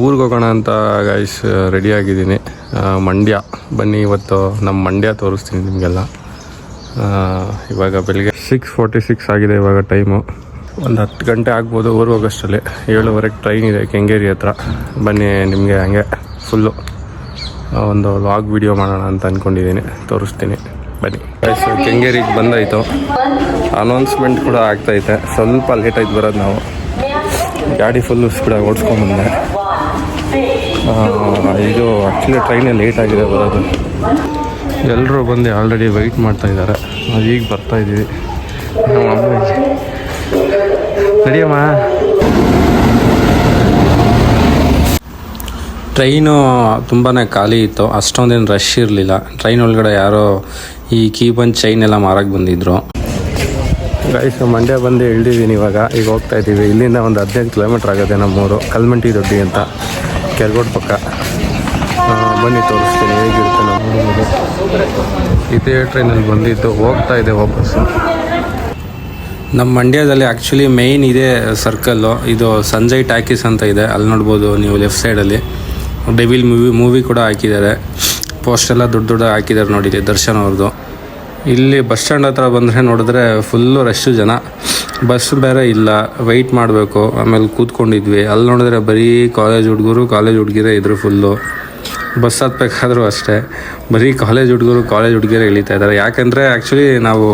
ಊರಿಗೆ ಹೋಗೋಣ ಅಂತ ಗೈಸ್ ರೆಡಿಯಾಗಿದ್ದೀನಿ. ಮಂಡ್ಯ ಬನ್ನಿ, ಇವತ್ತು ನಮ್ಮ ಮಂಡ್ಯ ತೋರಿಸ್ತೀನಿ ನಿಮಗೆಲ್ಲ. ಇವಾಗ ಬೆಳಿಗ್ಗೆ 6:46 ಆಗಿದೆ ಇವಾಗ ಟೈಮು. ಒಂದು 10 ಗಂಟೆ ಆಗ್ಬೋದು ಊರಿಗೆ ಹೋಗೋಷ್ಟರಲ್ಲಿ. 7:15 ಟ್ರೈನ್ ಇದೆ ಕೆಂಗೇರಿ ಹತ್ರ. ಬನ್ನಿ, ನಿಮಗೆ ಹಂಗೆ ಫುಲ್ಲು ಒಂದು ಲಾಗ್ ವಿಡಿಯೋ ಮಾಡೋಣ ಅಂತ ಅಂದ್ಕೊಂಡಿದ್ದೀನಿ, ತೋರಿಸ್ತೀನಿ ಬನ್ನಿ. ಗೈಸ್ ಕೆಂಗೇರಿಗೆ ಬಂದಾಯಿತು. ಅನೌನ್ಸ್ಮೆಂಟ್ ಕೂಡ ಆಗ್ತೈತೆ. ಸ್ವಲ್ಪ ಲೇಟ್ ಆಯ್ತು ಬರೋದು. ನಾವು ಗಾಡಿ ಫುಲ್ಲು ಸ್ಪೀಡಾಗಿ ಓಡಿಸ್ಕೊಂಡ್ಬಂದೆ. ಇದು ಆ್ಯಕ್ಚುಲಿ ಟ್ರೈನೇ ಲೇಟ್ ಆಗಿದೆ ಬರೋದು. ಎಲ್ಲರೂ ಬಂದು ಆಲ್ರೆಡಿ ವೆಯ್ಟ್ ಮಾಡ್ತಾ ಇದ್ದಾರೆ. ನಾವು ಈಗ ಬರ್ತಾಯಿದ್ದೀವಿ. ನಮ್ಮ ಅಮ್ಮ ನಡಿಯಮ್ಮ. ಟ್ರೈನು ತುಂಬಾ ಖಾಲಿ ಇತ್ತು, ಅಷ್ಟೊಂದೇನು ರಶ್ ಇರಲಿಲ್ಲ. ಟ್ರೈನ್ ಒಳಗಡೆ ಯಾರೋ ಈ ಕೀಬಂದ್ ಚೈನ್ ಎಲ್ಲ ಮಾರಕ್ಕೆ ಬಂದಿದ್ರು. ಗೈಸ್ ಮಂಡ್ಯ ಬಂದು ಇಳಿದಿದ್ದೀನಿ ಇವಾಗ. ಈಗ ಹೋಗ್ತಾ ಇದ್ದೀವಿ. ಇಲ್ಲಿಂದ ಒಂದು 15 ಕಿಲೋಮೀಟ್ರ್ ಆಗುತ್ತೆ ನಮ್ಮೂರು, ಕಲ್ಮಂಟಿ ದೊಡ್ಡಿ ಅಂತ, ಕೆರಗೋಡು ಪಕ್ಕ. ಬನ್ನಿ ತೋರಿಸ್ತೀನಿ ಹೇಗಿರುತ್ತೆ ನಮ್ಮೂರು. ಇದೇ ಟ್ರೈನಲ್ಲಿ ಬಂದಿದ್ದು, ಹೋಗ್ತಾ ಇದೆ ವಾಪಸ್ಸು. ನಮ್ಮ ಮಂಡ್ಯದಲ್ಲಿ ಆ್ಯಕ್ಚುಲಿ ಮೇಯ್ನ್ ಇದೆ ಸರ್ಕಲ್ಲು. ಇದು ಸಂಜಯ್ ಟಾಕೀಸ್ ಅಂತ ಇದೆ, ಅಲ್ಲಿ ನೋಡ್ಬೋದು ನೀವು ಲೆಫ್ಟ್ ಸೈಡಲ್ಲಿ. ಡೆವಿಲ್ ಮೂವಿ ಕೂಡ ಹಾಕಿದ್ದಾರೆ. ಪೋಸ್ಟೆಲ್ಲ ದೊಡ್ಡ ಹಾಕಿದ್ದಾರೆ ನೋಡಿ, ದರ್ಶನ್ ಅವ್ರದ್ದು. ಇಲ್ಲಿ ಬಸ್ ಸ್ಟ್ಯಾಂಡ್ ಹತ್ರ ಬಂದರೆ ನೋಡಿದ್ರೆ ಫುಲ್ಲು ರಶ್ಶು ಜನ. ಬಸ್ ಬೇರೆ ಇಲ್ಲ, ವೆಯ್ಟ್ ಮಾಡಬೇಕು. ಆಮೇಲೆ ಕೂತ್ಕೊಂಡಿದ್ವಿ. ಅಲ್ಲಿ ನೋಡಿದ್ರೆ ಬರೀ ಕಾಲೇಜ್ ಹುಡುಗಿರೇ ಇದ್ರು ಫುಲ್ಲು. ಬಸ್ ಹತ್ಬೇಕಾದ್ರೂ ಅಷ್ಟೇ, ಬರೀ ಕಾಲೇಜ್ ಹುಡುಗಿರೇ ಇಳಿತಾ ಇದ್ದಾರೆ. ಯಾಕೆಂದರೆ ಆ್ಯಕ್ಚುಲಿ ನಾವು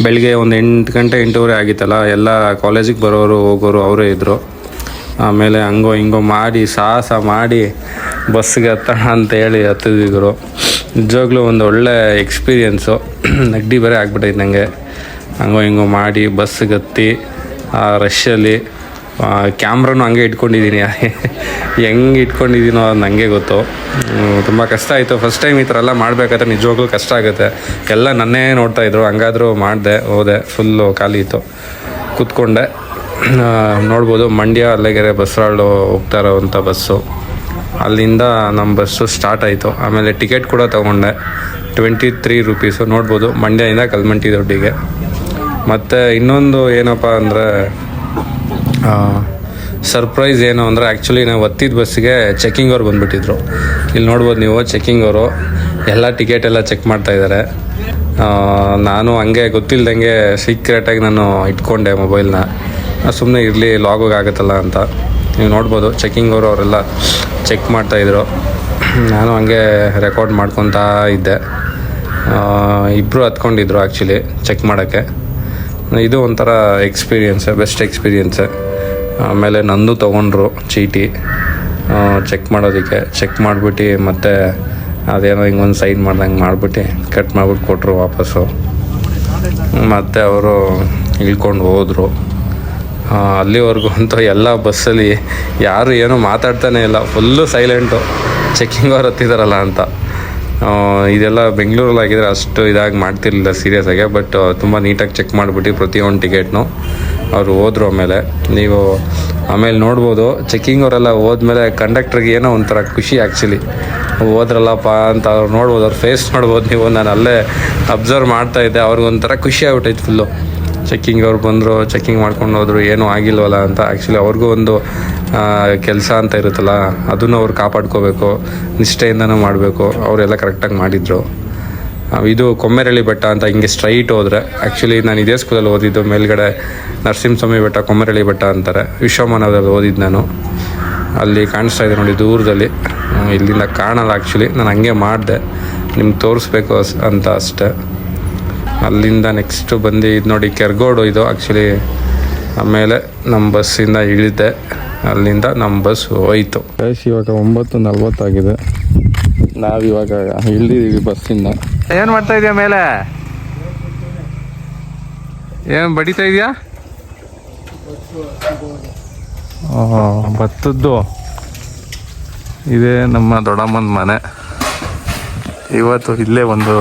ಬೆಳಗ್ಗೆ ಒಂದು 8 ಗಂಟೆ 8:15 ಆಗಿತ್ತಲ್ಲ, ಎಲ್ಲ ಕಾಲೇಜಿಗೆ ಬರೋರು ಹೋಗೋರು ಅವರೇ ಇದ್ದರು. ಆಮೇಲೆ ಹಂಗೋ ಹಿಂಗೋ ಮಾಡಿ ಸಾಹಸ ಮಾಡಿ ಬಸ್ಸಿಗೆ ಹತ್ತೋಣ ಅಂತೇಳಿ ಹತ್ತಿದ್ರು. ನಿಜವಾಗ್ಲೂ ಒಂದು ಒಳ್ಳೆ ಎಕ್ಸ್ಪೀರಿಯೆನ್ಸು. ನೆಗಡಿ ಬೇರೆ ಆಗ್ಬಿಟ್ಟೈತೆ ನನಗೆ. ಹಂಗೋ ಹಿಂಗೋ ಮಾಡಿ ಬಸ್ಸಿಗೆ ಹತ್ತಿ ಆ ರಶ್ಶಲ್ಲಿ ಕ್ಯಾಮ್ರಾನು ಹಂಗೆ ಇಟ್ಕೊಂಡಿದ್ದೀನಿ. ಹೆಂಗೆ ಇಟ್ಕೊಂಡಿದ್ದೀನೋ ಅದು ನನಗೆ ಗೊತ್ತು. ತುಂಬ ಕಷ್ಟ ಆಯಿತು. ಫಸ್ಟ್ ಟೈಮ್ ಈ ಥರ ಎಲ್ಲ ಮಾಡಬೇಕಾದ್ರೆ ನಿಜವಾಗ್ಲೂ ಕಷ್ಟ ಆಗುತ್ತೆ. ಎಲ್ಲ ನನ್ನೇ ನೋಡ್ತಾಯಿದ್ರು. ಹಂಗಾದರೂ ಹೋದೆ. ಫುಲ್ಲು ಖಾಲಿ ಇತ್ತು. ಕೂತ್ಕೊಂಡೆ. ನೋಡ್ಬೋದು ಮಂಡ್ಯ ಅಲ್ಲಿಗೆರೆ ಬಸವರಾಳು ಹೋಗ್ತಾ ಇರೋವಂಥ ಬಸ್ಸು. ಅಲ್ಲಿಂದ ನಮ್ಮ ಬಸ್ಸು ಸ್ಟಾರ್ಟ್ ಆಯಿತು. ಆಮೇಲೆ ಟಿಕೆಟ್ ಕೂಡ ತೊಗೊಂಡೆ, 23 ರೂಪೀಸು. ನೋಡ್ಬೋದು ಮಂಡ್ಯದಿಂದ ಕಲ್ಮಂಟಿ ದೊಡ್ಡಿಗೆ. ಮತ್ತು ಇನ್ನೊಂದು ಏನಪ್ಪ ಅಂದರೆ ಸರ್ಪ್ರೈಸ್ ಏನು ಅಂದರೆ, ಆ್ಯಕ್ಚುಲಿ ನಾವು ಹತ್ತಿದ ಬಸ್ಸಿಗೆ ಚೆಕ್ಕಿಂಗ್ ಅವ್ರು ಬಂದುಬಿಟ್ಟಿದ್ರು. ಇಲ್ಲಿ ನೋಡ್ಬೋದು ನೀವು, ಚೆಕ್ಕಿಂಗ್ ಅವರು ಎಲ್ಲ ಟಿಕೆಟ್ ಎಲ್ಲ ಚೆಕ್ ಮಾಡ್ತಾಯಿದ್ದಾರೆ. ನಾನು ಹಂಗೆ ಗೊತ್ತಿಲ್ದಂಗೆ ಸೀಕ್ರೆಟಾಗಿ ನಾನು ಇಟ್ಕೊಂಡೆ ಮೊಬೈಲ್ನ. ಸುಮ್ಮನೆ ಇರಲಿ, ಲಾಗೋಗಿ ಆಗುತ್ತಲ್ಲ ಅಂತ. ನೀವು ನೋಡ್ಬೋದು ಚೆಕ್ಕಿಂಗ್ ಅವರೆಲ್ಲ ಚೆಕ್ ಮಾಡ್ತಾಯಿದ್ರು. ನಾನು ಹಂಗೆ ರೆಕಾರ್ಡ್ ಮಾಡ್ಕೊತಾ ಇದ್ದೆ. ಇಬ್ಬರು ಹತ್ಕೊಂಡಿದ್ರು ಆ್ಯಕ್ಚುಲಿ ಚೆಕ್ ಮಾಡೋಕ್ಕೆ. ಇದು ಒಂಥರ ಎಕ್ಸ್ಪೀರಿಯೆನ್ಸೆ, ಬೆಸ್ಟ್ ಎಕ್ಸ್ಪೀರಿಯೆನ್ಸೆ. ಆಮೇಲೆ ನಂದು ತೊಗೊಂಡ್ರು ಚೀಟಿ ಚೆಕ್ ಮಾಡೋದಕ್ಕೆ. ಚೆಕ್ ಮಾಡಿಬಿಟ್ಟು ಮತ್ತೆ ಅದೇನೋ ಹಿಂಗೊಂದು ಸೈನ್ ಮಾಡ್ದಂಗೆ ಮಾಡಿಬಿಟ್ಟು ಕಟ್ ಮಾಡಿಬಿಟ್ಟು ಕೊಟ್ಟರು ವಾಪಸ್ಸು. ಮತ್ತು ಅವರು ಇಳ್ಕೊಂಡು ಹೋದರು. ಅಲ್ಲಿವರೆಗೂ ಅಂತೂ ಎಲ್ಲ ಬಸ್ಸಲ್ಲಿ ಯಾರು ಏನೂ ಮಾತಾಡ್ತಾನೆ ಇಲ್ಲ, ಫುಲ್ಲು ಸೈಲೆಂಟು. ಚೆಕ್ಕಿಂಗ್ ಅವ್ರು ಹತ್ತಿದಾರಲ್ಲ ಅಂತ. ಇದೆಲ್ಲ ಬೆಂಗಳೂರಲ್ಲಿ ಆಗಿದ್ರೆ ಅಷ್ಟು ಇದಾಗಿ ಮಾಡ್ತಿರ್ಲಿಲ್ಲ ಸೀರಿಯಸ್ಸಾಗೆ. ಬಟ್ ತುಂಬ ನೀಟಾಗಿ ಚೆಕ್ ಮಾಡಿಬಿಟ್ಟು ಪ್ರತಿಯೊಂದು ಟಿಕೆಟ್ನು ಅವರು ಹೋದರು. ಆಮೇಲೆ ನೋಡ್ಬೋದು ಚೆಕ್ಕಿಂಗ್ ಅವರೆಲ್ಲ ಹೋದ್ಮೇಲೆ ಕಂಡಕ್ಟ್ರಿಗೆ ಏನೋ ಒಂಥರ ಖುಷಿ ಆ್ಯಕ್ಚುಲಿ. ಹೋದ್ರಲ್ಲಪ್ಪ ಅಂತ ಅವ್ರು ನೋಡ್ಬೋದು, ಅವ್ರ ಫೇಸ್ ನೋಡ್ಬೋದು ನೀವು. ನಾನು ಅಲ್ಲೇ ಅಬ್ಸರ್ವ್ ಮಾಡ್ತಾಯಿದ್ದೆ. ಅವ್ರಿಗೊಂಥರ ಖುಷಿ ಆಗ್ಬಿಟ್ಟೈತೆ ಫುಲ್ಲು. ಚೆಕ್ಕಿಂಗ್ ಅವ್ರು ಬಂದರು, ಚೆಕ್ಕಿಂಗ್ ಮಾಡ್ಕೊಂಡು ಹೋದ್ರು, ಏನೂ ಆಗಿಲ್ವಲ್ಲ ಅಂತ. ಆ್ಯಕ್ಚುಲಿ ಅವ್ರಿಗೂ ಒಂದು ಕೆಲಸ ಅಂತ ಇರುತ್ತಲ್ಲ, ಅದನ್ನು ಅವ್ರು ಕಾಪಾಡ್ಕೋಬೇಕು, ನಿಷ್ಠೆಯಿಂದನೂ ಮಾಡಬೇಕು. ಅವರೆಲ್ಲ ಕರೆಕ್ಟಾಗಿ ಮಾಡಿದರು. ಇದು ಕೊಮ್ಮೆರಳ್ಳಿ ಬೆಟ್ಟ ಅಂತ ಹಿಂಗೆ ಸ್ಟ್ರೈಟ್ ಹೋದರೆ, ಆ್ಯಕ್ಚುಲಿ ನಾನು ಇದೇ ಸ್ಕೂಲಲ್ಲಿ ಓದಿದ್ದು. ಮೇಲ್ಗಡೆ ನರಸಿಂಹಸ್ವಾಮಿ ಬೆಟ್ಟ, ಕೊಮ್ಮೆರಳ್ಳಿ ಬೆಟ್ಟ ಅಂತಾರೆ. ವಿಶ್ವಮಾನವದಲ್ಲಿ ಓದಿದ್ದು ನಾನು. ಅಲ್ಲಿ ಕಾಣಿಸ್ತಾ ಇದೆ ನೋಡಿ ದೂರದಲ್ಲಿ. ಇಲ್ಲಿಂದ ಕಾಣಲ್ಲ ಆ್ಯಕ್ಚುಲಿ, ನಾನು ಹಂಗೆ ಮಾಡಿದೆ ನಿಮ್ಗೆ ತೋರಿಸ್ಬೇಕು ಅಂತ ಅಷ್ಟೆ. ಅಲ್ಲಿಂದ ನೆಕ್ಸ್ಟು ಬಂದು ಇದು ನೋಡಿ ಕೆರಗೋಡು ಇದು ಆ್ಯಕ್ಚುಲಿ. ಆಮೇಲೆ ನಮ್ಮ ಬಸ್ಸಿಂದ ಇಳಿದೆ. ಅಲ್ಲಿಂದ ನಮ್ಮ ಬಸ್ ಹೋಯಿತು. ಇವಾಗ 9:40 ಆಗಿದೆ. ನಾವಿವಾಗ ಇಳಿದಿದ್ದೀವಿ ಬಸ್ಸಿಂದ. ಏನು ಮಾಡ್ತಾ ಇದೆಯಾ ಮೇಲೆ? ಏನು ಬಡಿತಾ ಇದೆಯಾ? ಭತ್ತದ್ದು. ಇದೇ ನಮ್ಮ ದೊಡ್ಡಮ್ಮನ ಮನೆ. ಇವತ್ತು ಇಲ್ಲೇ ಒಂದು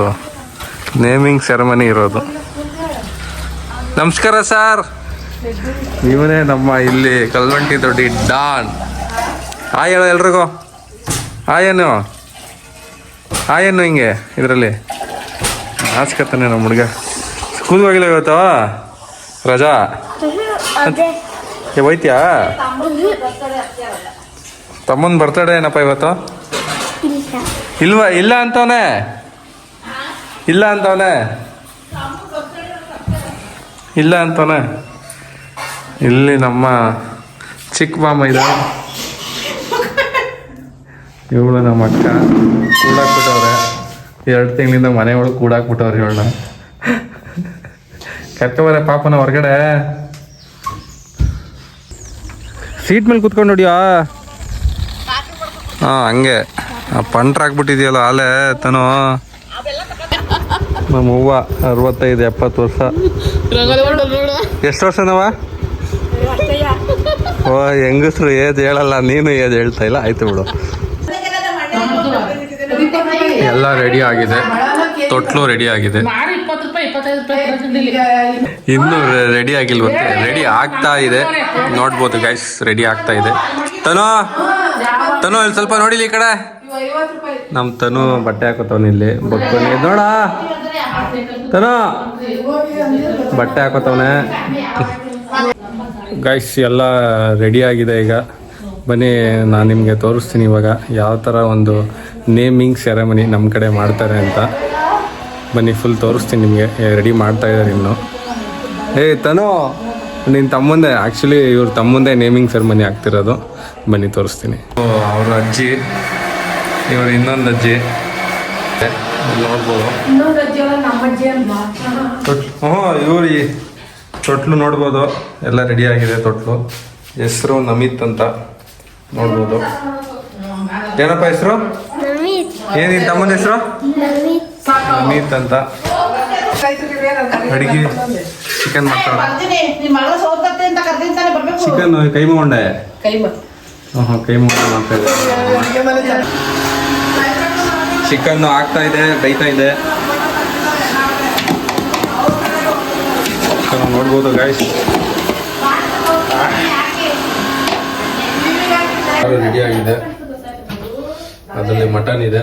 ನೇಮಿಂಗ್ ಸೆರೆಮನಿ ಇರೋದು. ನಮಸ್ಕಾರ ಸರ್. ಇವನೇ ನಮ್ಮ ಇಲ್ಲಿ ಕಲ್ಮಂಟಿ ದೊಡ್ಡಿ ಡಾನ್. ಹಾಯ್ ಹೇಳೋ ಎಲ್ರಿಗೂ. ಹಾಯೇನು ಹಿಂಗೆ ಇದರಲ್ಲಿ ನಾಚ್ಕತ್ತಾನೆ ನಮ್ಮ ಹುಡುಗ. ಸ್ಕೂಲ್ಗೆ ಹೋಗಿಲ್ಲ ಇವತ್ತು? ರಜಾ ಹೋಯ್ತ್ಯಾ? ತಮ್ಮನ ಬರ್ತಡೇ ಏನಪ್ಪ ಇವತ್ತು? ಇಲ್ವಾ? ಇಲ್ಲ ಅಂತವನೇ, ಇಲ್ಲ ಅಂತವನೇ, ಇಲ್ಲ ಅಂತವನೇ. ಇಲ್ಲಿ ನಮ್ಮ ಚಿಕ್ಕ ಮಾಮ ಇದೆ, ಇವಳು ನಮ್ಮ ಅಕ್ಕ ಕೂಡಾಕ್ಬಿಟ್ಟವ್ರೆ. 2 ತಿಂಗಳಿಂದ ಮನೆ ಒಳಗೆ ಕೂಡಾಕ್ಬಿಟ್ಟವ್ರೆ ಇವಳನ್ನ. ಕರ್ಕೊಬರ ಪಾಪನ ಹೊರಗಡೆ. ಸೀಟ್ ಮೇಲೆ ಕುತ್ಕೊಂಡು ನೋಡಿಯಾ? ಹಾಂ ಹಂಗೆ ಪಂಟ್ರ ಆಗ್ಬಿಟ್ಟಿದೆಯಲ್ಲ ಆಲೆ ತನೋ. ನಮ್ಮ ಹೂವ 65-70 ವರ್ಷ. ಎಷ್ಟು ವರ್ಷನವ? ಓ ಹೆಂಗಸ್ರು ಏಜ್ ಹೇಳಲ್ಲ, ನೀನು ಏಜ್ ಹೇಳ್ತಾ ಇಲ್ಲ. ಆಯ್ತು ಬಿಡು. ಎಲ್ಲ ರೆಡಿ ಆಗಿದೆ, ತೊಟ್ಲು ರೆಡಿ ಆಗಿದೆ, ಇನ್ನೂ ರೆಡಿ ಆಗಿಲ್ವಂತೆ. ರೆಡಿ ಆಗ್ತಾ ಇದೆ, ನೋಡ್ಬೋದು ಗೈಸ್, ರೆಡಿ ಆಗ್ತಾ ಇದೆ. ತನು ಇಲ್ಲಿ ಸ್ವಲ್ಪ ನೋಡಿಲಿ ಈ ಕಡೆ. ನಮ್ಮ ತನು ಬಟ್ಟೆ ಹಾಕೋತವನ ಇಲ್ಲಿ ಬಗ್ತಾನೆ ನೋಡ. ತನು ಬಟ್ಟೆ ಹಾಕೋತವನೆ. ಗೈಸ್ ಎಲ್ಲ ರೆಡಿ ಆಗಿದೆ. ಈಗ ಬನ್ನಿ ನಾನು ನಿಮಗೆ ತೋರಿಸ್ತೀನಿ ಇವಾಗ ಯಾವ ಥರ ಒಂದು ನೇಮಿಂಗ್ ಸೆರೆಮನಿ ನಮ್ಮ ಕಡೆ ಮಾಡ್ತಾರೆ ಅಂತ. ಬನ್ನಿ ಫುಲ್ ತೋರಿಸ್ತೀನಿ ನಿಮಗೆ. ರೆಡಿ ಮಾಡ್ತಾ ಇದ್ದಾರೆ ಇನ್ನು. ತನು ನಿನ್ನ ತಮ್ಮಂದೆ, ಆ್ಯಕ್ಚುಲಿ ಇವ್ರ ತಮ್ಮಂದೆ ನೇಮಿಂಗ್ ಸೆರೆಮನಿ ಆಗ್ತಿರೋದು. ಬನ್ನಿ ತೋರಿಸ್ತೀನಿ. ಅವ್ರ ಅಜ್ಜಿ, ಇವರು ಇನ್ನೊಂದು ಅಜ್ಜಿ ನೋಡ್ಬೋದು. ಇವ್ರು ತೊಟ್ಲು ನೋಡ್ಬೋದು. ಎಲ್ಲ ರೆಡಿ ಆಗಿದೆ ತೊಟ್ಲು. ಹೆಸರು ನಮಿತ್ ಅಂತ ನೋಡ್ಬೋದು. ಏನಪ್ಪ ಹೆಸರು? ಏನಿನ್ ತಮ್ಮನ ಹೆಸರು? ನಮಿತ್ ಅಂತ. ಅಡಿಗೆ ಚಿಕನ್ ಮಾಡ್ತಾರೆ. ಚಿಕನ್ ಕೈಮಾ ಉಂಡೆ. ಕೈಮಾ ಉಂಡೆ ಮಾಡ್ತಾ ಇದೆ. ಚಿಕನ್ ಆಗ್ತಾ ಇದೆ, ಬೇಯ್ತಾ ಇದೆ. ನೋಡ್ಬೋದು ಗಾಯ್ಸ್. ರೆಡಿ ಆಗಿದೆ. ಅದರಲ್ಲಿ ಮಟನ್ ಇದೆ.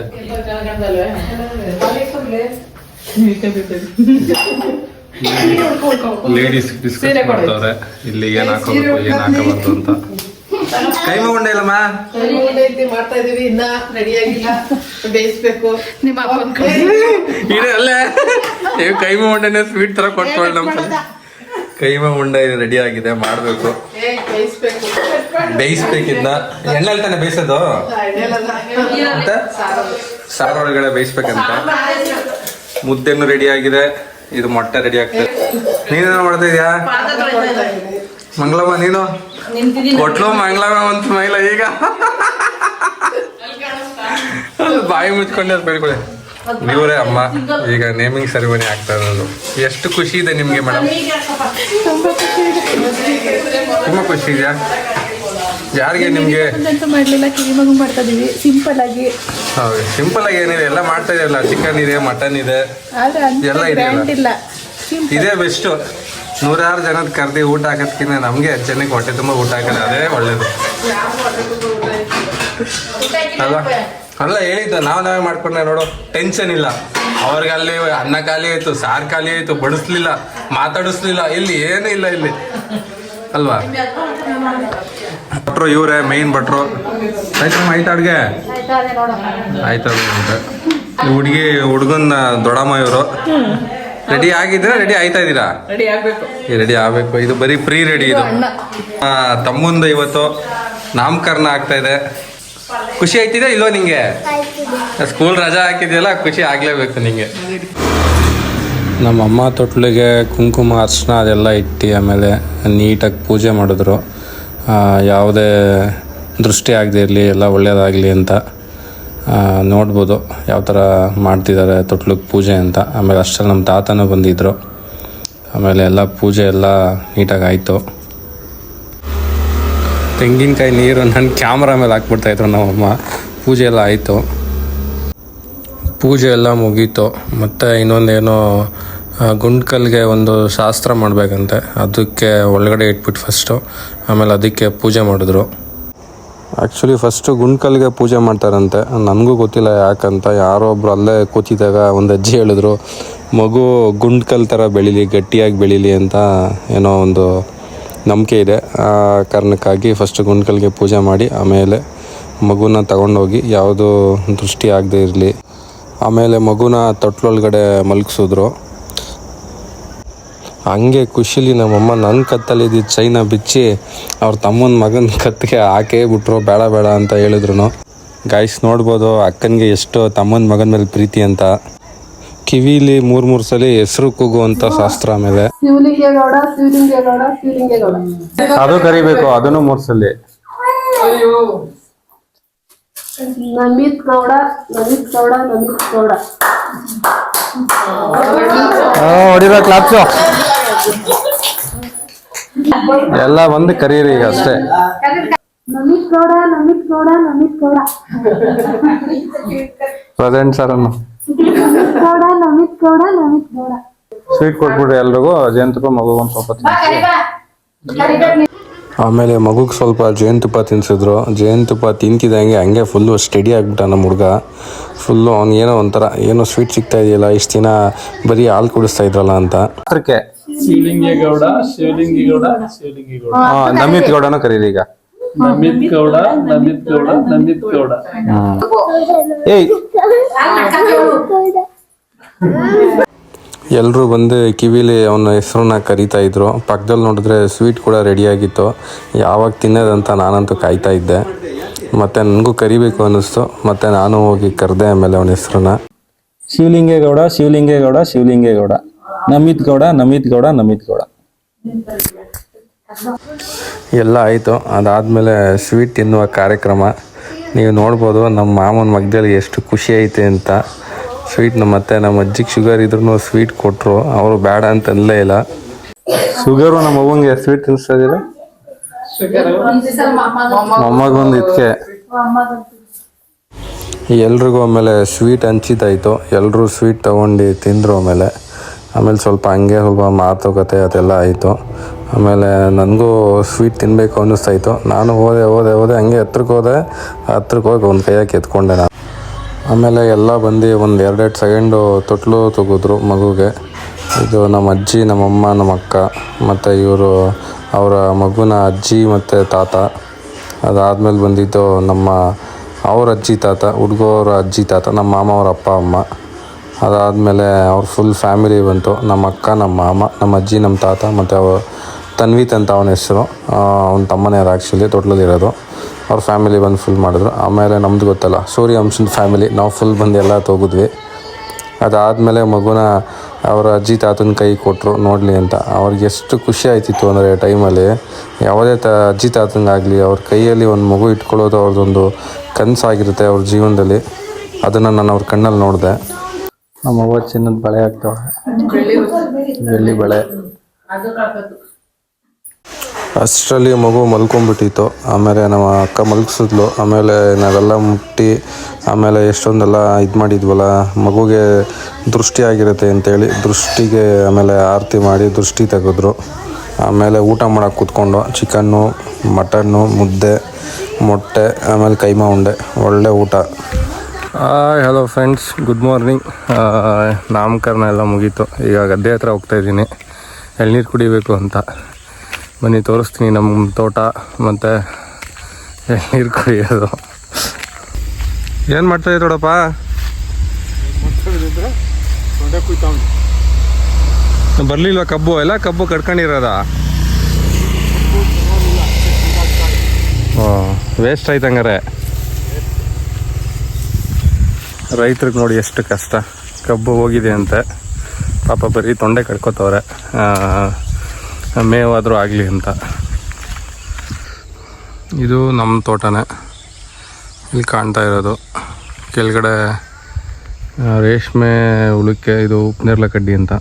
ಲೇಡೀಸ್ ಡಿಸ್ಕಸ್ ಮಾಡ್ತಾರೆ ಇಲ್ಲಿ ಏನ್ ಹಾಕೋಬೇಕು ಏನ್ ಹಾಕಬಾರ್ದು ಅಂತ. ಕೈಮಾ ಉಂಡೆ ಇಲ್ಲಮ್ಮ, ಮಾಡ್ತಾ ಇದೀವಿ, ಇನ್ನ ರೆಡಿ ಆಗಿಲ್ಲ, ಬೇಯಿಸ್ಬೇಕು. ನಿಮ್ಮ ಅಲ್ಲೇ ಕೈಮಾ ಉಂಡೆನೆ ಸ್ವೀಟ್ ತರ ಕೊಟ್ಕೊಳ್ಳಿ. ನಮ್ಮ ಕೈಮಾ ಉಂಡೆ ರೆಡಿ ಆಗಿದೆ, ಮಾಡಬೇಕು. ಬೇಯಿಸ್ಬೇಕಿದ್ನ ಎಣ್ಣೆಲ್ ತಾನೆ ಬೇಯಿಸೋದು, ಸಾರು ಒಳಗಡೆ ಬೇಯಿಸ್ಬೇಕಂತ. ಮುದ್ದೆನು ರೆಡಿ ಆಗಿದೆ. ಇದು ಮೊಟ್ಟೆ ರೆಡಿ ಆಗ್ತದೆ. ನೀನೇನು ಮಾಡ್ತಾ ಇದೀಯಾ ಮಂಗಳಮ್ಮ? ನೀನು ಕೊಟ್ಲು ಮಂಗಳಮ್ಮ ಅಂತ ಮೈಲ ಈಗ ಬಾಯಿ ಮುಚ್ಕೊಂಡೆ ಬೆಳ್ಕೊಳ್ಳಿ. ಇವರೇ ಅಮ್ಮ. ಈಗ ನೇಮಿಂಗ್ ಸೆರೆಮನಿ ಆಗ್ತಾ ಇರೋದು. ಎಷ್ಟು ಖುಷಿ ಇದೆ ನಿಮ್ಗೆ ಮೇಡಮ್? ತುಂಬಾ ಖುಷಿ ಇದೆಯಾ? ಯಾರಿಗೆ? ನಿಮ್ಗೆ ಮಾಡ್ಲಿಲ್ಲ, ಕಿರಿಮಗು ಮಾಡ್ತಾ ಇದೀವಿ ಸಿಂಪಲ್ ಆಗಿ. ಹೌದು, ಸಿಂಪಲ್ ಆಗಿ ಏನಿದೆ ಎಲ್ಲ ಮಾಡ್ತಾ ಇದೆಯಲ್ಲ. ಚಿಕನ್ ಇದೆ, ಮಟನ್ ಇದೆ, ಎಲ್ಲ ಇದೆಯಲ್ಲ. ಇದೇ ಬೆಸ್ಟ್. 100 ಜನದ ಕರ್ದಿ ಊಟ ಹಾಕೋದ್ಕಿಂತ ನಮ್ಗೆ ಜನಕ್ಕೆ ಹೊಟ್ಟೆ ತುಂಬ ಊಟ ಹಾಕೋದು ಅದೇ ಒಳ್ಳೇದು ಅಲ್ವಾ? ಅಲ್ಲ ಹೇಳಿದ್ದ ನಾವೇ ಮಾಡ್ಕೊಂಡೆ ನೋಡು, ಟೆನ್ಷನ್ ಇಲ್ಲ. ಅವ್ರಿಗೆ ಅಲ್ಲಿ ಅನ್ನ ಖಾಲಿ ಆಯ್ತು, ಸಾರು ಖಾಲಿ ಆಯ್ತು, ಬಡಿಸ್ಲಿಲ್ಲ, ಮಾತಾಡಿಸ್ಲಿಲ್ಲ. ಇಲ್ಲಿ ಏನೂ ಇಲ್ಲ ಇಲ್ಲಿ ಅಲ್ವಾ? ಭಟ್ರು ಇವರೇ ಮೇನ್ ಭಟ್ರು. ಆಯ್ತಮ್ಮ, ಆಯ್ತಾ ಅಡ್ಗೆ? ಆಯ್ತದ ಅಂತ ಹುಡುಗಿ ಹುಡುಗನ ದೊಡ್ಡಮ್ಮ ಇವರು. ರೆಡಿ ಆಗಿದ್ರೆ ರೆಡಿ ಆಯ್ತಾ ಇದ್ದೀರಾ? ರೆಡಿ ಆಗ್ಬೇಕು. ಇದು ಬರೀ ಪ್ರೀ ರೆಡಿ. ಇದು ತಮ್ಮಂದು ಇವತ್ತು ನಾಮಕರಣ ಆಗ್ತಾ ಇದೆ. ಖುಷಿ ಆಯ್ತಿದೆ ಇಲ್ವೋ ನಿಂಗೆ? ಸ್ಕೂಲ್ ರಜಾ ಹಾಕಿದ್ಯಲ್ಲ, ಖುಷಿ ಆಗ್ಲೇಬೇಕು ನಿಂಗೆ. ನಮ್ಮ ಅಮ್ಮ ತೊಟ್ಲಿಗೆ ಕುಂಕುಮ ಅರ್ಶನ ಅದೆಲ್ಲ ಇಟ್ಟು ಆಮೇಲೆ ನೀಟಾಗಿ ಪೂಜೆ ಮಾಡಿದ್ರು. ಯಾವುದೇ ದೃಷ್ಟಿ ಆಗದೆ ಇರಲಿ, ಎಲ್ಲ ಒಳ್ಳೆಯದಾಗಲಿ ಅಂತ. ನೋಡ್ಬೋದು ಯಾವ ಥರ ಮಾಡ್ತಿದ್ದಾರೆ ತೊಟ್ಲಿಗೆ ಪೂಜೆ ಅಂತ. ಆಮೇಲೆ ಅಷ್ಟರಲ್ಲಿ ನಮ್ಮ ತಾತನೂ ಬಂದಿದ್ದರು. ಆಮೇಲೆ ಎಲ್ಲ ಪೂಜೆ ಎಲ್ಲ ನೀಟಾಗಿ ಆಯಿತು. ತೆಂಗಿನಕಾಯಿ ನೀರು ನನ್ನ ಕ್ಯಾಮ್ರಾ ಮೇಲೆ ಹಾಕ್ಬಿಡ್ತಾಯಿದ್ರು ನಮ್ಮಮ್ಮ. ಪೂಜೆ ಎಲ್ಲ ಆಯಿತು, ಪೂಜೆ ಎಲ್ಲ ಮುಗೀತು. ಮತ್ತು ಇನ್ನೊಂದೇನೋ ಗುಂಡ್ಕಲ್ಗೆ ಒಂದು ಶಾಸ್ತ್ರ ಮಾಡಬೇಕಂತೆ. ಅದಕ್ಕೆ ಒಳಗಡೆ ಇಟ್ಬಿಟ್ಟು ಫಸ್ಟು, ಆಮೇಲೆ ಅದಕ್ಕೆ ಪೂಜೆ ಮಾಡಿದ್ರು. ಆ್ಯಕ್ಚುಲಿ ಫಸ್ಟು ಗುಂಡ್ಕಲ್ಗೆ ಪೂಜೆ ಮಾಡ್ತಾರಂತೆ. ನನಗೂ ಗೊತ್ತಿಲ್ಲ ಯಾಕಂತ. ಯಾರೋ ಒಬ್ರು ಅಲ್ಲೇ ಕೂತಿದ್ದಾಗ ಒಂದು ಅಜ್ಜಿ ಹೇಳಿದ್ರು, ಮಗು ಗುಂಡ್ಕಲ್ ಥರ ಬೆಳೀಲಿ, ಗಟ್ಟಿಯಾಗಿ ಬೆಳೀಲಿ ಅಂತ ಏನೋ ಒಂದು ನಂಬಿಕೆ ಇದೆ. ಆ ಕಾರಣಕ್ಕಾಗಿ ಫಸ್ಟು ಗುಂಡ್ಕಲ್ಗೆ ಪೂಜೆ ಮಾಡಿ ಆಮೇಲೆ ಮಗುನ ತಗೊಂಡೋಗಿ ಯಾವುದೂ ದೃಷ್ಟಿ ಆಗದೆ ಇರಲಿ. ಆಮೇಲೆ ಮಗುನ ತೊಟ್ಲೊಳಗಡೆ ಮಲಗಿಸಿದ್ರು. ಹಂಗೆ ಖುಷಿಲಿ ನಮ್ಮಮ್ಮ ನನ್ನ ಕತ್ತಲ್ಲಿದ್ದ ಚೈನ ಬಿಚ್ಚಿ ಅವ್ರ ತಮ್ಮನ ಮಗನ ಕತ್ತಿಗೆ ಹಾಕೇ ಬಿಟ್ರು, ಬೇಡ ಬೇಡ ಅಂತ ಹೇಳಿದ್ರು. ಗಾಯ್ಸ್ ನೋಡ್ಬೋದು ಅಕ್ಕನಿಗೆ ಎಷ್ಟು ತಮ್ಮನ ಮಗನ ಮೇಲೆ ಪ್ರೀತಿ ಅಂತ. ಕಿವಿಲಿ 3 ಸಲ ಹೆಸರು ಕೂಗುವಂಥ ಶಾಸ್ತ್ರ. ಆಮೇಲೆ ಶಿವಲಿಂಗೇಗೌಡ ಶಿವಲಿಂಗೇಗೌಡ ಶಿವಲಿಂಗೇಗೌಡ ಅದು ಕರಿಬೇಕು, ಅದನ್ನು 3 ಸಲ. ನಮಿತ್ ಗೌಡ ನಮಿತ್ ಗೌಡ ನಮಿತ್ ಗೌಡ. ಹೊಡಿಬೇಕು ಕ್ಲಾಪ್ಸು. ಎಲ್ಲ ಬಂದು ಕರೀರಿ ಈಗ ಅಷ್ಟೇ. ನಮಿತ್ ಗೌಡ ನಮಿತ್ ಗೌಡ ನಮಿತ್ ಗೌಡ. ಪ್ರೆಸೆಂಟ್ ಸರ್ ಅನ್ನು ನಮಿತ್ ಗೌಡ ನಮಿತ್ ಗೌಡ ನಮಿತ್ ಗೌಡ. ಸ್ವೀಟ್ ಕೊಟ್ಬಿಡ್ರಿ ಎಲ್ರಿಗೂ. ಜೇನುತುಪ್ಪ ಮಗು ಒಂದು ಸ್ವಲ್ಪ ತಿನ್ನಿಸಿ. ಆಮೇಲೆ ಮಗುಗೆ ಸ್ವಲ್ಪ ಜೇನುತುಪ್ಪ ತಿನ್ನಿಸಿದ್ರು. ಜೇನುತುಪ್ಪ ತಿಂತಿದ್ದಂಗೆ ಹಂಗೆ ಫುಲ್ಲು ಸ್ಟಡಿ ಆಗಿಬಿಟ್ಟ ನಮ್ಮ ಹುಡುಗ. ಫುಲ್ಲು ಅವ್ನಿಗೇನೋ ಒಂಥರ ಏನೋ ಸ್ವೀಟ್ ಸಿಗ್ತಾ ಇದೆಯಲ್ಲ, ಇಷ್ಟು ದಿನ ಬರೀ ಹಾಲು ಕುಡಿಸ್ತಾ ಇದ್ರಲ್ಲ ಅಂತ. ಅದಕ್ಕೆ ಶಿವಲಿಂಗೇಗೌಡ ಶಿವಲಿಂಗೇಗೌಡ ಶಿವಲಿಂಗೇಗೌಡ. ನಮಿತ್ ಗೌಡನೂ ಕರೀರಿ ಈಗ. ನಮಿತ್ ಗೌಡ ನಮಿತ್ ಗೌಡ ನಮಿತ್ ಗೌಡ. ಏಯ್ ಎಲ್ಲರೂ ಬಂದು ಕಿವಿಲಿ ಅವನ ಹೆಸರನ್ನ ಕರೀತಾ ಇದ್ರು. ಪಕ್ಕದಲ್ಲಿ ನೋಡಿದ್ರೆ ಸ್ವೀಟ್ ಕೂಡ ರೆಡಿಯಾಗಿತ್ತು. ಯಾವಾಗ ತಿನ್ನೋದಂತ ನಾನಂತೂ ಕಾಯ್ತಾ ಇದ್ದೆ. ಮತ್ತು ನನಗೂ ಕರಿಬೇಕು ಅನ್ನಿಸ್ತು. ಮತ್ತು ನಾನು ಹೋಗಿ ಕರೆದೆ ಆಮೇಲೆ ಅವನ ಹೆಸರನ್ನ. ಶಿವಲಿಂಗೇಗೌಡ ಶಿವಲಿಂಗೇಗೌಡ ಶಿವಲಿಂಗೇಗೌಡ. ನಮಿತ್ ಗೌಡ ನಮಿತ್ ಗೌಡ ನಮಿತ್ ಗೌಡ. ಎಲ್ಲ ಆಯಿತು. ಅದಾದಮೇಲೆ ಸ್ವೀಟ್ ತಿನ್ನುವ ಕಾರ್ಯಕ್ರಮ ನೀವು ನೋಡ್ಬೋದು. ನಮ್ಮ ಮಾಮನ ಮಗದಲ್ಲಿ ಎಷ್ಟು ಖುಷಿ ಐತೆ ಅಂತ. ಸ್ವೀಟ್ ಮತ್ತು ನಮ್ಮ ಅಜ್ಜಿಗೆ ಶುಗರ್ ಇದ್ರೂ ಸ್ವೀಟ್ ಕೊಟ್ಟರು. ಅವರು ಬೇಡ ಅಂತ ಅಲ್ಲೇ ಇಲ್ಲ. ಶುಗರು ನಮ್ಮ ಅವ್ವಂಗೆ ಸ್ವೀಟ್ ತಿನ್ನಿಸ್ತಾ ಇದ್ದೀರ. ಮೊಮ್ಮಗೊಂದು ಇದಕ್ಕೆ ಎಲ್ರಿಗೂ ಆಮೇಲೆ ಸ್ವೀಟ್ ಹಂಚಿದ್ದಾಯಿತು. ಎಲ್ಲರೂ ಸ್ವೀಟ್ ತೊಗೊಂಡು ತಿಂದರು. ಆಮೇಲೆ ಸ್ವಲ್ಪ ಹಂಗೆ ಸ್ವಲ್ಪ ಮಾತುಕತೆ ಅದೆಲ್ಲ ಆಯಿತು. ಆಮೇಲೆ ನನಗೂ ಸ್ವೀಟ್ ತಿನ್ನಬೇಕು ಅನ್ನಿಸ್ತಾಯಿತ್ತು. ನಾನು ಹೋದೆ ಹಂಗೆ ಹತ್ರಕ್ಕೆ ಹೋಗಿ ಒಂದು ಕೈಯಾಗಿ ಎತ್ಕೊಂಡೆ ನಾನು. ಆಮೇಲೆ ಎಲ್ಲ ಬಂದು ಒಂದು 2 ಸೆಕೆಂಡು ತೊಟ್ಲು ತೆಗೆದ್ರು ಮಗುಗೆ. ಇದು ನಮ್ಮ ಅಜ್ಜಿ, ನಮ್ಮಮ್ಮ, ನಮ್ಮ ಅಕ್ಕ ಮತ್ತು ಇವರು ಅವರ ಮಗುನ ಅಜ್ಜಿ ಮತ್ತು ತಾತ. ಅದಾದಮೇಲೆ ಬಂದಿದ್ದು ಅವ್ರ ಅಜ್ಜಿ ತಾತ, ಹುಡುಗರ ಅಜ್ಜಿ ತಾತ, ನಮ್ಮ ಮಾಮ ಅವ್ರ ಅಪ್ಪ ಅಮ್ಮ. ಅದಾದಮೇಲೆ ಅವ್ರ ಫುಲ್ ಫ್ಯಾಮಿಲಿ ಬಂತು. ನಮ್ಮ ಅಕ್ಕ, ನಮ್ಮ ಮಾಮ, ನಮ್ಮ ಅಜ್ಜಿ, ನಮ್ಮ ತಾತ ಮತ್ತು ತನ್ವಿತ್ ಅಂತ ಅವನ ಹೆಸರು. ಅವ್ನ ತಮ್ಮನೇ ಅದು ಆ್ಯಕ್ಚುಲಿ ತೊಟ್ಲಲ್ಲಿರೋದು. ಅವ್ರ ಫ್ಯಾಮಿಲಿ ಬಂದು ಫುಲ್ ಮಾಡಿದ್ರು. ಆಮೇಲೆ ನಮ್ಮದು ಗೊತ್ತಲ್ಲ ಸೂರ್ಯವಂಶದ ಫ್ಯಾಮಿಲಿ, ನಾವು ಫುಲ್ ಬಂದು ಎಲ್ಲ ತೊಗೋದ್ವಿ. ಅದಾದಮೇಲೆ ಮಗುನ ಅವರ ಅಜ್ಜಿ ತಾತನ ಕೈ ಕೊಟ್ಟರು ನೋಡಲಿ ಅಂತ. ಅವ್ರಿಗೆ ಎಷ್ಟು ಖುಷಿ ಆಯ್ತಿತ್ತು ಅಂದರೆ ಟೈಮಲ್ಲಿ ಯಾವುದೇ ಅಜ್ಜಿ ತಾತನಿಗಾಗಲಿ ಅವ್ರ ಕೈಯಲ್ಲಿ ಒಂದು ಮಗು ಇಟ್ಕೊಳ್ಳೋದು ಅವ್ರದ್ದೊಂದು ಕನಸಾಗಿರುತ್ತೆ ಅವ್ರ ಜೀವನದಲ್ಲಿ. ಅದನ್ನು ನಾನು ಅವ್ರ ಕಣ್ಣಲ್ಲಿ ನೋಡಿದೆ. ನಮ್ಮ ಅವ್ವ ಚಿನ್ನದ ಬಳೆ ಆಗ್ತಾವೆ, ಬೆಳ್ಳಿ ಬಳೆ. ಅಷ್ಟರಲ್ಲಿ ಮಗು ಮಲ್ಕೊಂಡ್ಬಿಟ್ಟಿತ್ತು. ಆಮೇಲೆ ನಮ್ಮ ಅಕ್ಕ ಮಲಗಿಸಿದ್ಲು. ಆಮೇಲೆ ನಾವೆಲ್ಲ ಮುಟ್ಟಿ ಆಮೇಲೆ ಎಷ್ಟೊಂದೆಲ್ಲ ಇದು ಮಾಡಿದ್ವಲ್ಲ, ಮಗುಗೆ ದೃಷ್ಟಿ ಆಗಿರುತ್ತೆ ಅಂತೇಳಿ ದೃಷ್ಟಿಗೆ ಆಮೇಲೆ ಆರತಿ ಮಾಡಿ ದೃಷ್ಟಿ ತೆಗೆದ್ರು. ಆಮೇಲೆ ಊಟ ಮಾಡೋಕೆ ಕೂತ್ಕೊಂಡು ಚಿಕನ್ನು, ಮಟನ್ನು, ಮುದ್ದೆ, ಮೊಟ್ಟೆ, ಆಮೇಲೆ ಕೈಮಾ ಉಂಡೆ, ಒಳ್ಳೆ ಊಟ. Hello friends, good morning. ನಾಮಕರಣ ಎಲ್ಲ ಮುಗೀತು. ಈಗ ಗದ್ದೆ ಹತ್ರ ಹೋಗ್ತಾಯಿದ್ದೀನಿ ಎಳ್ನೀರು ಕುಡಿಬೇಕು ಅಂತ. ಬನ್ನಿ ತೋರಿಸ್ತೀನಿ ನಮ್ಮ ತೋಟ ಮತ್ತು ಎಳ್ನೀರು ಕುಡಿಯೋದು. ಏನು ಮಾಡ್ತಾಯಿದ್ದೆ ನೋಡಪ್ಪ? ಬರಲಿಲ್ವ ಕಬ್ಬು? ಎಲ್ಲ ಕಬ್ಬು ಕಡ್ಕೊಂಡಿರೋದ? ವೇಸ್ಟ್ ಆಯ್ತು ಹಂಗಾರೆ. ರೈತ್ರಿಗೆ ನೋಡಿ ಎಷ್ಟು ಕಷ್ಟ. ಕಬ್ಬು ಹೋಗಿದೆ ಅಂತೆ ಪಾಪ, ಬರೀ ತೊಂಡೆ ಕಡ್ಕೋತವ್ರೆ ಮೇವಾದರೂ ಆಗಲಿ ಅಂತ. ಇದು ನಮ್ಮ ತೋಟನೇ ಇಲ್ಲಿ ಕಾಣ್ತಾ ಇರೋದು. ಕೆಳಗಡೆ ರೇಷ್ಮೆ ಉಳುಕ್ಕೆ, ಇದು ಉಪ್ನೇರ್ಲೆ ಕಡ್ಡಿ ಅಂತ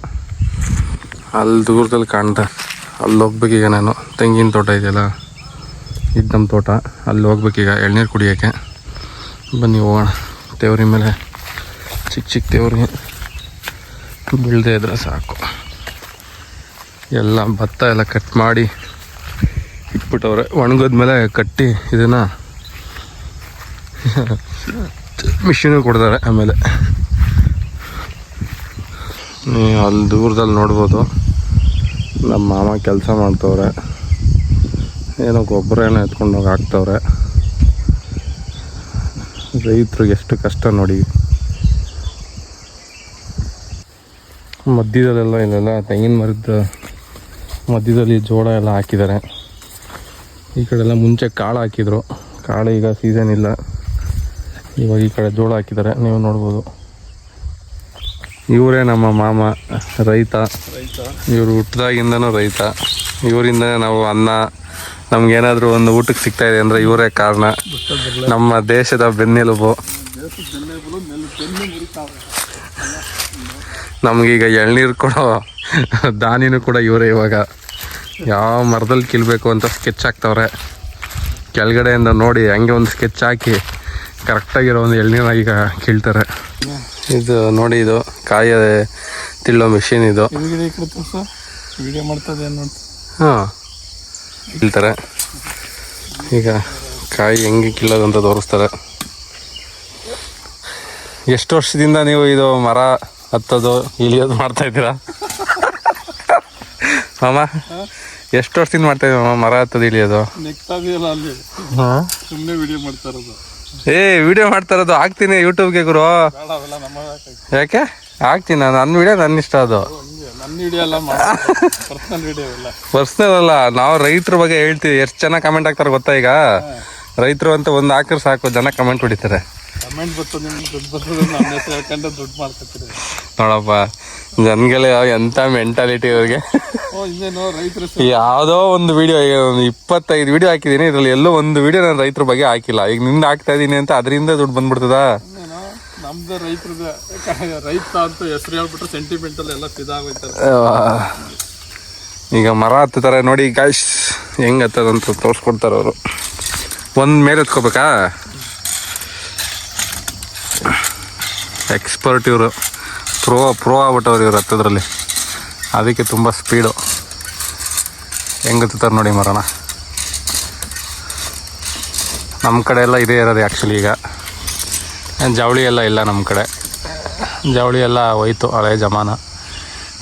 ಅಲ್ಲಿ ದೂರದಲ್ಲಿ ಕಾಣ್ತಾ. ಅಲ್ಲಿ ಹೋಗ್ಬೇಕೀಗ ನಾನು. ತೆಂಗಿನ ತೋಟ ಇದೆಯಲ್ಲ, ಇದು ನಮ್ಮ ತೋಟ. ಅಲ್ಲಿ ಹೋಗ್ಬೇಕೀಗ ಎಳ್ನೀರು ಕುಡಿಯೋಕ್ಕೆ. ಬನ್ನಿ ಹೋಗೋಣ. ದೇವ್ರ ಮೇಲೆ ಚಿಕ್ಕ ದೇವ್ರಿಗೆ ಬೀಳದೆ ಇದ್ರೆ ಸಾಕು. ಎಲ್ಲ ಭತ್ತ ಎಲ್ಲ ಕಟ್ ಮಾಡಿ ಇಟ್ಬಿಟ್ಟವ್ರೆ. ಒಣಗೋದ್ಮೇಲೆ ಕಟ್ಟಿ ಇದನ್ನು ಮಿಷಿನಿಗೆ ಕೊಡ್ತಾರೆ. ಆಮೇಲೆ ನೀವು ಅಲ್ಲಿ ದೂರದಲ್ಲಿ ನೋಡ್ಬೋದು ನಮ್ಮ ಮಾಮ ಕೆಲಸ ಮಾಡ್ತವ್ರೆ. ಏನೋ ಗೊಬ್ಬರ ಏನೋ ಎತ್ಕೊಂಡೋಗಿ ಹಾಕ್ತವ್ರೆ. ರೈತರಿಗೆ ಎಷ್ಟು ಕಷ್ಟ ನೋಡಿ. ಮಧ್ಯದಲ್ಲೆಲ್ಲ ಇಲ್ಲೆಲ್ಲ ತೆಂಗಿನ ಮರದ ಮಧ್ಯದಲ್ಲಿ ಜೋಳ ಎಲ್ಲ ಹಾಕಿದ್ದಾರೆ. ಈ ಕಡೆ ಎಲ್ಲ ಮುಂಚೆ ಕಾಳು ಹಾಕಿದ್ರು. ಕಾಳು ಈಗ ಸೀಸನ್ ಇಲ್ಲ, ಇವಾಗ ಈ ಕಡೆ ಜೋಳ ಹಾಕಿದ್ದಾರೆ, ನೀವು ನೋಡ್ಬೋದು. ಇವರೇ ನಮ್ಮ ಮಾಮ, ರೈತ. ಇವರು ಹುಟ್ಟಿದಾಗಿಂದನೂ ರೈತ. ಇವರಿಂದನೇ ನಾವು ಅನ್ನ, ನಮ್ಗೇನಾದರೂ ಒಂದು ಊಟಕ್ಕೆ ಸಿಗ್ತಾ ಇದೆ ಅಂದರೆ ಇವರೇ ಕಾರಣ. ನಮ್ಮ ದೇಶದ ಬೆನ್ನೆಲುಬು. ನಮಗೀಗ ಎಳ್ನೀರು ಕೊಡೋ ದಾನಿನೂ ಕೂಡ ಇವರೇ. ಇವಾಗ ಯಾವ ಮರದಲ್ಲಿ ಕೀಳ್ಬೇಕು ಅಂತ ಸ್ಕೆಚ್ ಹಾಕ್ತವ್ರೆ. ಕೆಳಗಡೆಯಿಂದ ನೋಡಿ ಹಂಗೆ ಒಂದು ಸ್ಕೆಚ್ ಹಾಕಿ ಕರೆಕ್ಟಾಗಿರೋ ಒಂದು ಎಳ್ನೀರು ಈಗ ಕೀಳ್ತಾರೆ. ಇದು ನೋಡಿ, ಇದು ಕಾಯಿ ತಿಳ್ಳೋ ಮಿಷಿನ್ ಇದು. ಹಾಂ, ಕೀಳ್ತಾರೆ. ಈಗ ಕಾಯಿ ಹೆಂಗೆ ಕೀಳೋದು ಅಂತ ತೋರಿಸ್ತಾರೆ. ಎಷ್ಟು ವರ್ಷದಿಂದ ನೀವು ಇದು ಮರ ಹತ್ತೋದು ಇಳಿಯೋದು ಮಾಡ್ತಾ ಇದ್ದೀರಾ ಮಾಮ? ಎಷ್ಟು ವರ್ಷದಿಂದ ಮಾಡ್ತಾ ಇದ್ದೀವಿ ಮಾಮ ಮರ ಹತ್ತೋದು ಇಳಿಯೋದು? ವಿಡಿಯೋ ಮಾಡ್ತಾ ಇರೋದು ಹಾಕ್ತೀನಿ ಯೂಟ್ಯೂಬ್ಗೆ ಗುರು. ಯಾಕೆ ಹಾಕ್ತೀನಿ ನಾನು, ನನ್ನ ವಿಡಿಯೋ ನನ್ನ ಇಷ್ಟ. ಅದು ಪರ್ಸ್ನಲ್ ಅಲ್ಲ, ನಾವು ರೈತರ ಬಗ್ಗೆ ಹೇಳ್ತೀವಿ. ಎಷ್ಟು ಜನ ಕಮೆಂಟ್ ಹಾಕ್ತಾರೆ ಗೊತ್ತಾ? ಈಗ ರೈತರು ಅಂತ ಒಂದು ಹಾಕಿದ್ರೆ ಸಾಕು, ಜನ ಕಮೆಂಟ್ ಹೊಡಿತಾರೆ. ನೋಡಪ್ಪ, ಜನಗಳೇ ಎಂತ ಮೆಂಟಾಲಿಟಿ ಇವ್ರಿಗೆ. ಯಾವುದೋ ಒಂದು ವಿಡಿಯೋ, 25 ವಿಡಿಯೋ ಹಾಕಿದ್ದೀನಿ, ಇದ್ರಲ್ಲಿ ಎಲ್ಲೋ ಒಂದು ವಿಡಿಯೋ ನಾನು ರೈತರ ಬಗ್ಗೆ ಹಾಕಿಲ್ಲ. ಈಗ ನಿಂದ ಹಾಕ್ತಾ ಇದೀನಿ ಅಂತ ಅದರಿಂದ ದುಡ್ಡು ಬಂದ್ಬಿಡ್ತದ? ನಮ್ದು ರೈತ ಅಂತ ಹೆಸರು ಹೇಳ್ಬಿಟ್ರೆ ಸೆಂಟಿಮೆಂಟಲ್ ಎಲ್ಲ ಇದಾಗೋಯ್ತಾರೆ. ಈಗ ಮರ ಹತ್ತುತ್ತಾರೆ ನೋಡಿ ಗಾಯ್ಸ್, ಹೆಂಗ್ ಹತ್ತದಂತ ತೋರಿಸ್ಕೊಡ್ತಾರೆ ಅವರು. ಒಂದು ಮೇಲೆ ಎತ್ಕೋಬೇಕಾ? ಎಕ್ಸ್ಪರ್ಟ್ ಇವರು, ಪ್ರೋ ಆಗ್ಬಿಟ್ಟವ್ರು ಇವ್ರು ಹತ್ತದ್ರಲ್ಲಿ. ಅದಕ್ಕೆ ತುಂಬ ಸ್ಪೀಡು. ಹೆಂಗೆ ಹತ್ತುತ್ತಾರೆ ನೋಡಿ ಮರನ. ನಮ್ಮ ಕಡೆ ಎಲ್ಲ ಇದೇ ಇರೋದು ಆ್ಯಕ್ಚುಲಿ. ಈಗ ಜವಳಿ ಎಲ್ಲ ಇಲ್ಲ ನಮ್ಮ ಕಡೆ. ಜವಳಿ ಎಲ್ಲ ಹೋಯ್ತು, ಹಳೆ ಜಮಾನ.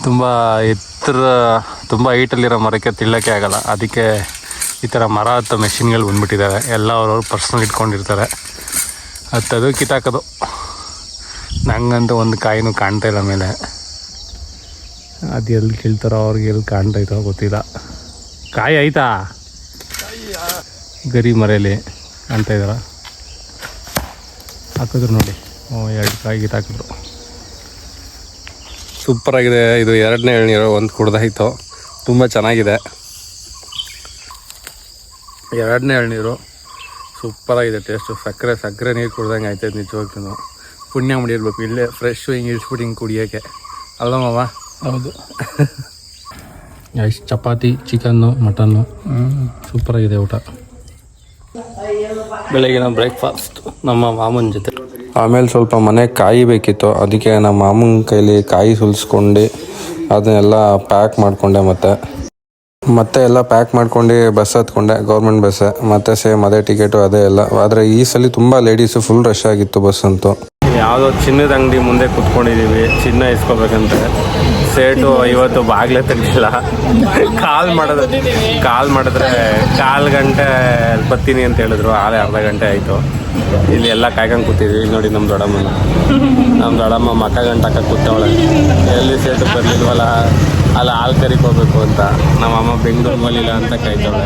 ತುಂಬ ಎತ್ತರ, ತುಂಬ ಹೈಟಲ್ಲಿರೋ ಮರಕ್ಕೆ ತಿಳ್ಳೋಕ್ಕೆ ಆಗಲ್ಲ. ಅದಕ್ಕೆ ಈ ಥರ ಮರ ಹತ್ತೋ ಮೆಷಿನ್ಗಳು ಬಂದ್ಬಿಟ್ಟಿದ್ದಾರೆ. ಎಲ್ಲ ಅವ್ರವ್ರು ಪರ್ಸ್ನಲ್ ಇಟ್ಕೊಂಡಿರ್ತಾರೆ. ಹತ್ತದು ಕಿತ್ತಾಕೋದು. ನಂಗಂತೂ ಒಂದು ಕಾಯಿನೂ ಕಾಣ್ತಾ ಇಲ್ಲ ಮೇಲೆ. ಅದು ಎಲ್ಲಿ ಕೀಳ್ತಾರೋ ಅವ್ರಿಗೆ ಎಲ್ಲಿ ಕಾಣ್ತೈತೋ ಗೊತ್ತಿಲ್ಲ. ಕಾಯಿ ಆಯ್ತಾ ಗರಿ ಮರೆಯಲ್ಲಿ ಕಾಣ್ತಾ ಇದ್ದಾರ? ಹಾಕಿದ್ರು ನೋಡಿ. 2 ಕಾಯಿ ಕಿತ್ತಾಕಿದ್ರು. ಸೂಪರಾಗಿದೆ. ಇದು 2ನೇ ಎಳ್ನೀರು, ಒಂದು ಕುಡ್ದಾಯಿತು. ತುಂಬ ಚೆನ್ನಾಗಿದೆ. 2ನೇ ಎಳ್ನೀರು ಸೂಪರಾಗಿದೆ ಟೇಸ್ಟು. ಸಕ್ಕರೆ ನೀರು ಕುಡ್ದಂಗೆ ಆಯ್ತೈತೆ ನಿಜವಾಗ್ಲೂ. ಪುಣ್ಯ ಮಾಡಿರ್ಬೇಕು ಇಲ್ಲೇ ಫ್ರೆಶ್ ಹಿಂಗೆ ಇಳಿಸ್ಬಿಟ್ಟು ಹಿಂಗೆ ಕುಡಿಯೋಕ್ಕೆ, ಅಲ್ಲ ಮಾವ? ಹೌದು. ಎಷ್ಟು ಚಪಾತಿ, ಚಿಕನ್ನು, ಮಟನ್ನು, ಸೂಪರಾಗಿದೆ ಊಟ. ಬೆಳಗಿನ ಬ್ರೇಕ್ಫಾಸ್ಟ್ ನಮ್ಮ ಮಾಮನ ಜೊತೆ. ಆಮೇಲೆ ಸ್ವಲ್ಪ ಮನೆಗೆ ಕಾಯಿ ಬೇಕಿತ್ತು, ಅದಕ್ಕೆ ನಮ್ಮ ಮಾಮನ ಕೈಲಿ ಕಾಯಿ ಸುಲಿಸ್ಕೊಂಡು ಅದನ್ನೆಲ್ಲ ಪ್ಯಾಕ್ ಮಾಡಿಕೊಂಡೆ. ಮತ್ತೆ ಎಲ್ಲ ಪ್ಯಾಕ್ ಮಾಡ್ಕೊಂಡು ಬಸ್ ಹತ್ಕೊಂಡೆ, ಗೌರ್ಮೆಂಟ್ ಬಸ್ಸೇ. ಮತ್ತೆ ಸೇಮ್ ಅದೇ ಟಿಕೆಟು ಅದೇ ಎಲ್ಲ. ಆದರೆ ಈ ಸಲ ತುಂಬ ಲೇಡೀಸು, ಫುಲ್ ರಶ್ ಆಗಿತ್ತು ಬಸ್ ಅಂತೂ. ಯಾವುದೋ ಚಿನ್ನದ ಅಂಗಡಿ ಮುಂದೆ ಕುತ್ಕೊಂಡಿದ್ದೀವಿ, ಚಿನ್ನ ಇಸ್ಕೋಬೇಕಂತ. ಸೇಟು ಇವತ್ತು ಬಾಗಿಲೇ ತೆಗಿಲ್ಲ. ಕಾಲ್ ಮಾಡಿದ್ರೆ 1/4 ಗಂಟೆ ಬರ್ತೀನಿ ಅಂತ ಹೇಳಿದ್ರು. ಆಲೇ ಅರ್ಧ ಗಂಟೆ ಆಯಿತು. ಇಲ್ಲಿ ಎಲ್ಲ ಕಾಯ್ಕೊಂಡು ಕೂತಿದ್ವಿ. ಇಲ್ಲಿ ನೋಡಿ ನಮ್ಮ ದೊಡ್ಡಮ್ಮ ಮಕ್ಕ ಗಂಟೆ ಹಾಕಕ್ಕೆ ಕೂತವಳೆ. ಎಲ್ಲಿ ಸೇಟು ಬರಲಿಲ್ವಲ್ಲ, ಅಲ್ಲಿ ಹಾಲು ಕರಿಕ್ ಹೋಗ್ಬೇಕು ಅಂತ. ನಮ್ಮಮ್ಮ ಬೆಂಗಳೂರು ಬರಲಿಲ್ಲ ಅಂತ ಕಾಯ್ತವಳೆ.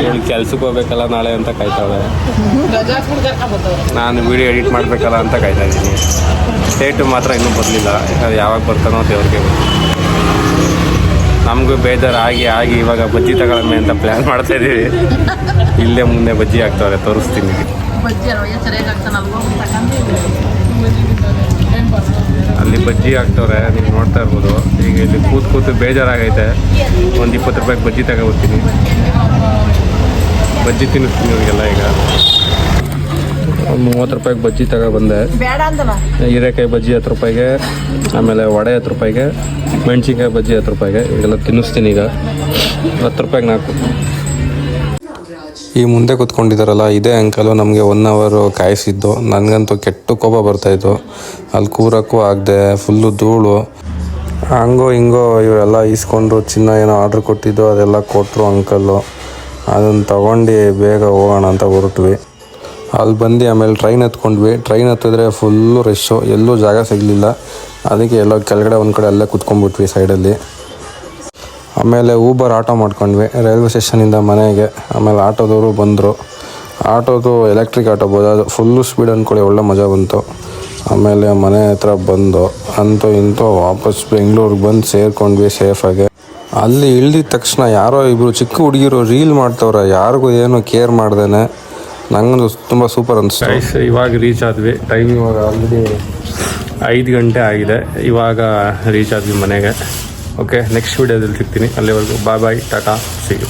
ಇವಳು ಕೆಲ್ಸಕ್ಕೆ ಹೋಗ್ಬೇಕಲ್ಲ ನಾಳೆ ಅಂತ ಕಾಯ್ತವಳೆ. ನಾನು ವಿಡಿಯೋ ಎಡಿಟ್ ಮಾಡಬೇಕಲ್ಲ ಅಂತ ಕಾಯ್ತಾ ಇದ್ದೀನಿ. ಸೇಟು ಮಾತ್ರ ಇನ್ನೂ ಬರಲಿಲ್ಲ. ಯಾವಾಗ ಬರ್ತಾನೋ ದೇವ್ರಿಗೆ. ನಮಗೂ ಬೇಜಾರಾಗಿ ಇವಾಗ ಬಜ್ಜಿ ತಗೊಳಮ್ಮೆ ಅಂತ ಪ್ಲ್ಯಾನ್ ಮಾಡ್ತಾ ಇದ್ದೀವಿ. ಇಲ್ಲೇ ಮುಂದೆ ಬಜ್ಜಿ ಹಾಕ್ತವ್ರೆ, ತೋರಿಸ್ತೀನಿ. ಅಲ್ಲಿ ಬಜ್ಜಿ ಹಾಕ್ತವ್ರೆ, ನೀವು ನೋಡ್ತಾ ಇರ್ಬೋದು. ಈಗ ಇಲ್ಲಿ ಕೂತು ಬೇಜಾರಾಗೈತೆ. ಒಂದು 20 ರೂಪಾಯಿಗೆ ಬಜ್ಜಿ ತಗೊಬರ್ತೀನಿ. ಬಜ್ಜಿ ತಿನ್ನಿಸ್ತೀನಿ ಇವ್ರಿಗೆಲ್ಲ. ಈಗ ಒಂದು 30 ರೂಪಾಯಿಗೆ ಬಜ್ಜಿ ತಗೊಬಂದೆ. ಹೀರೆಕಾಯಿ ಬಜ್ಜಿ 10 ರೂಪಾಯಿಗೆ, ಆಮೇಲೆ ವಡೆ 10 ರೂಪಾಯಿಗೆ, ಮೆಣಸಿನ್ಕಾಯಿ ಬಜ್ಜಿ 10 ರೂಪಾಯಿಗೆ. ಇವೆಲ್ಲ ತಿನ್ನಿಸ್ತೀನಿ ಈಗ. 10 ರೂಪಾಯಿಗೆ 4. ಈ ಮುಂದೆ ಕೂತ್ಕೊಂಡಿದ್ದಾರಲ್ಲ, ಇದೇ ಅಂಕಲು ನಮಗೆ 1 ಅವರ್ ಕಾಯಿಸಿದ್ದು. ನನಗಂತೂ ಕೆಟ್ಟ ಕೋಪ ಬರ್ತಾಯಿತ್ತು. ಅಲ್ಲಿ ಕೂರಕ್ಕೂ ಆಗದೆ, ಫುಲ್ಲು ಧೂಳು. ಹಂಗೋ ಹಿಂಗೋ ಇವರೆಲ್ಲ ಈಸ್ಕೊಂಡು ಚಿನ್ನ ಏನೋ ಆರ್ಡ್ರ್ ಕೊಟ್ಟಿದ್ದು ಅದೆಲ್ಲ ಕೊಟ್ಟರು ಅಂಕಲ್ಲು. ಅದನ್ನು ತಗೊಂಡು ಬೇಗ ಹೋಗೋಣ ಅಂತ ಹೊರಟ್ವಿ. ಅಲ್ಲಿ ಬಂದು ಆಮೇಲೆ ಟ್ರೈನ್ ಹತ್ಕೊಂಡ್ವಿ. ಟ್ರೈನ್ ಹತ್ತಿದ್ರೆ ಫುಲ್ಲು ರಶ್ಶು, ಎಲ್ಲೂ ಜಾಗ ಸಿಗಲಿಲ್ಲ. ಅದಕ್ಕೆ ಎಲ್ಲೋ ಕೆಳಗಡೆ ಒಂದು ಕಡೆ ಅಲ್ಲೇ ಕುತ್ಕೊಂಡ್ಬಿಟ್ವಿ ಸೈಡಲ್ಲಿ. ಆಮೇಲೆ ಊಬರ್ ಆಟೋ ಮಾಡ್ಕೊಂಡ್ವಿ ರೈಲ್ವೆ ಸ್ಟೇಷನಿಂದ ಮನೆಗೆ. ಆಮೇಲೆ ಆಟೋದವರು ಬಂದರು. ಆಟೋದು ಎಲೆಕ್ಟ್ರಿಕ್ ಆಟೋ ಅದು ಫುಲ್ಲು ಸ್ಪೀಡ್ ಅಂದ್ಕೊಳ್ಳಿ, ಒಳ್ಳೆ ಮಜಾ ಬಂತು. ಆಮೇಲೆ ಮನೆ ಹತ್ರ ಬಂದು ಅಂತೂ ಇಂತೂ ವಾಪಸ್ ಬೆಂಗಳೂರಿಗೆ ಬಂದು ಸೇರ್ಕೊಂಡ್ವಿ ಸೇಫಾಗಿ. ಅಲ್ಲಿ ಇಳ್ದಿದ ತಕ್ಷಣ ಯಾರೋ ಇಬ್ಬರು ಚಿಕ್ಕ ಹುಡುಗಿರು ರೀಲ್ ಮಾಡ್ತವ್ರೆ, ಯಾರಿಗೂ ಏನು ಕೇರ್ ಮಾಡ್ದೇನೆ. ನಂಗಂದು ತುಂಬ ಸೂಪರ್ ಅನಿಸ್ತು. ಇವಾಗ ರೀಚ್ ಆದ್ವಿ. ಟೈಮ್ ಇವಾಗ ಆಲ್ರೆಡಿ 5 ಗಂಟೆ ಆಗಿದೆ. ಇವಾಗ ರೀಚ್ ಆದ್ವಿ ಮನೆಗೆ. ಓಕೆ, ನೆಕ್ಸ್ಟ್ ವೀಡಿಯೋದಲ್ಲಿ ಸಿಗ್ತೀನಿ. ಅಲ್ಲಿವರೆಗೂ ಬಾಯ್ ಬಾಯ್, ಟಾಟಾ, ಸಿ ಯು.